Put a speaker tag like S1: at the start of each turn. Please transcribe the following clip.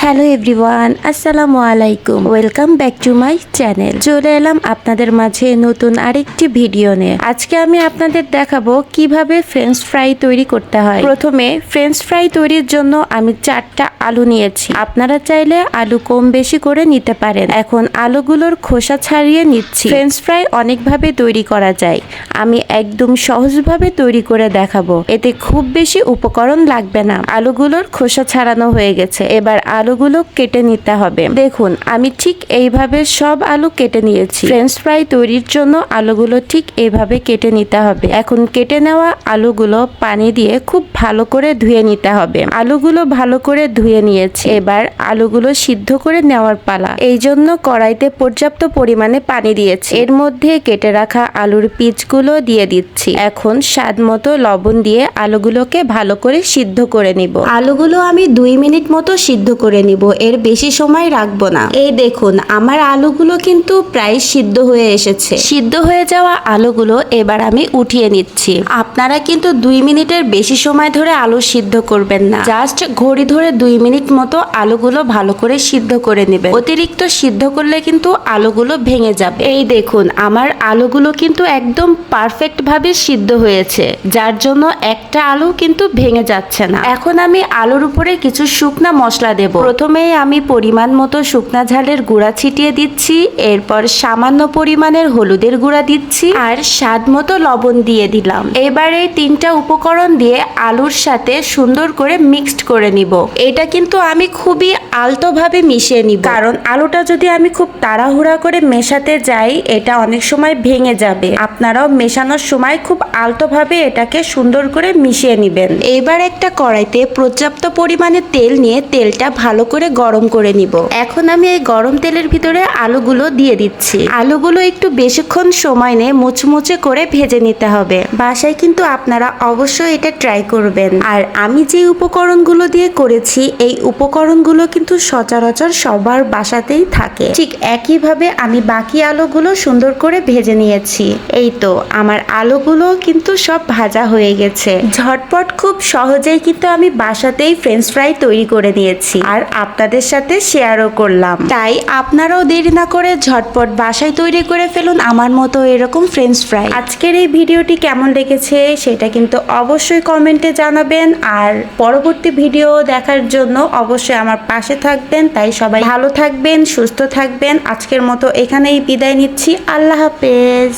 S1: Hello everyone, আসসালামু আলাইকুম। Welcome back to my channel. চলে এলাম আপনাদের মাঝে নতুন আরেকটি ভিডিও নিয়ে। আজকে আমি আপনাদের দেখাবো কিভাবে ফ্রেঞ্চ ফ্রাই তৈরি করতে হয়। প্রথমে ফ্রেঞ্চ ফ্রাই তৈরির জন্য আমি 4টা আলু নিয়েছি। আপনারা চাইলে আলু কম বেশি করে নিতে পারেন। এখন আলুগুলোর খোসা ছাড়িয়ে নিচ্ছি। ফ্রেঞ্চ ফ্রাই অনেকভাবে তৈরি করা যায়, আমি একদম সহজভাবে তৈরি করে দেখাবো। এতে খুব বেশি উপকরণ লাগবে না। আলুগুলোর খোসা ছাড়ানো হয়ে গেছে, এবার আলুগুলো কেটে নিতে হবে। দেখুন, আমি ঠিক এইভাবে সব আলু কেটে নিয়েছি। ফ্রেঞ্চ ফ্রাই তৈরির জন্য আলুগুলো ঠিক এইভাবে কেটে নিতে হবে। এখন কেটে নেওয়া আলুগুলো পানি দিয়ে খুব ভালো করে ধুয়ে নিতে হবে। আলুগুলো ভালো করে ধুয়ে নিয়েছি, এবার আলুগুলো সিদ্ধ করে নেওয়ার পালা। এই জন্য কড়াইতে পর্যাপ্ত পরিমাণে পানি দিয়েছি। এর মধ্যে কেটে রাখা আলুর পিচগুলো দিয়ে দিচ্ছি। এখন স্বাদ মতো লবণ দিয়ে আলুগুলোকে ভালো করে সিদ্ধ করে নিব। আলুগুলো আমি 2 মিনিট মতো সিদ্ধ করে নিব, এর বেশি সময় রাখবো না। এই দেখুন, আমার আলুগুলো কিন্তু প্রায় সিদ্ধ হয়ে এসেছে। সিদ্ধ হয়ে যাওয়া আলুগুলো এবার আমি উঠিয়ে নিচ্ছি। আপনারা কিন্তু 2 মিনিটের বেশি সময় ধরে আলু সিদ্ধ করবেন না, জাস্ট ঘড়ি ধরে 2 মিনিট মতো আলুগুলো ভালো করে সিদ্ধ করে নেবেন। অতিরিক্ত সিদ্ধ করলে কিন্তু আলুগুলো ভেঙে যাবে। এই দেখুন, আমার আলুগুলো কিন্তু একদম পারফেক্ট ভাবে সিদ্ধ হয়েছে, যার জন্য একটা আলু কিন্তু ভেঙে যাচ্ছে না। এখন আমি আলুর উপরে কিছু শুকনা মশলা দেব। প্রথমে আমি পরিমাণ মতো শুকনা ঝালের গুঁড়া ছিটিয়ে দিচ্ছি, এরপর সামান্য পরিমাণের হলুদের গুঁড়া দিচ্ছি আর স্বাদ মতো লবণ দিয়ে দিলাম। এবারে 3টা উপকরণ দিয়ে আলুর সাথে সুন্দর করে মিক্সড করে নিব। এটা কিন্তু আমি খুবই আলতো ভাবে মিশিয়ে নিব, কারণ আলুটা যদি আমি খুব তাড়াহুড়া করে মেশাতে যাই এটা অনেক সময় ভেঙে যাবে। আপনারাও মেশানোর সময় খুব আলতো ভাবে এটাকে সুন্দর করে মিশিয়ে নিবেন। এবার একটা কড়াইতে পর্যাপ্ত পরিমাণে তেল নিয়ে তেলটা ভালো করে গরম করে নিব। এখন আমি এই গরম তেলের ভিতরে আলুগুলো দিয়ে দিচ্ছি। আলুগুলো একটু বেশিক্ষণ সময় নিয়ে মুচমুচে করে ভেজে নিতে হবে। বাসায় কিন্তু আপনারা অবশ্যই এটা ট্রাই করবেন। আর আমি যে উপকরণগুলো দিয়ে করেছি এই উপকরণগুলো কিন্তু সচরাচর সবার বাসাতেই থাকে। ঠিক একইভাবে আমি বাকি আলুগুলো সুন্দর করে ভেজে নিয়েছি। এই তো আমার আলুগুলো কিন্তু সব ভাজা হয়ে গেছে। ঝটপট খুব সহজেই কিন্তু আমি বাসাতেই ফ্রেঞ্চ ফ্রাই তৈরি করে নিয়েছি আর আপনাদের সাথে শেয়ারও করলাম। তাই আপনারাও দেরি না করে ঝটপট বাসায় তৈরি করে ফেলুন আমার মতো এরকম ফ্রেঞ্চ ফ্রাই। আজকের এই ভিডিওটি কেমন লেগেছে সেটা কিন্তু অবশ্যই কমেন্টে জানাবেন, আর পরবর্তী ভিডিও দেখার জন্য অবশ্যই আমার পাশে থাকবেন। তাই সবাই ভালো থাকবেন, সুস্থ থাকবেন। আজকের মতো এখানেই বিদায় নিচ্ছি। আল্লাহ হাফেজ।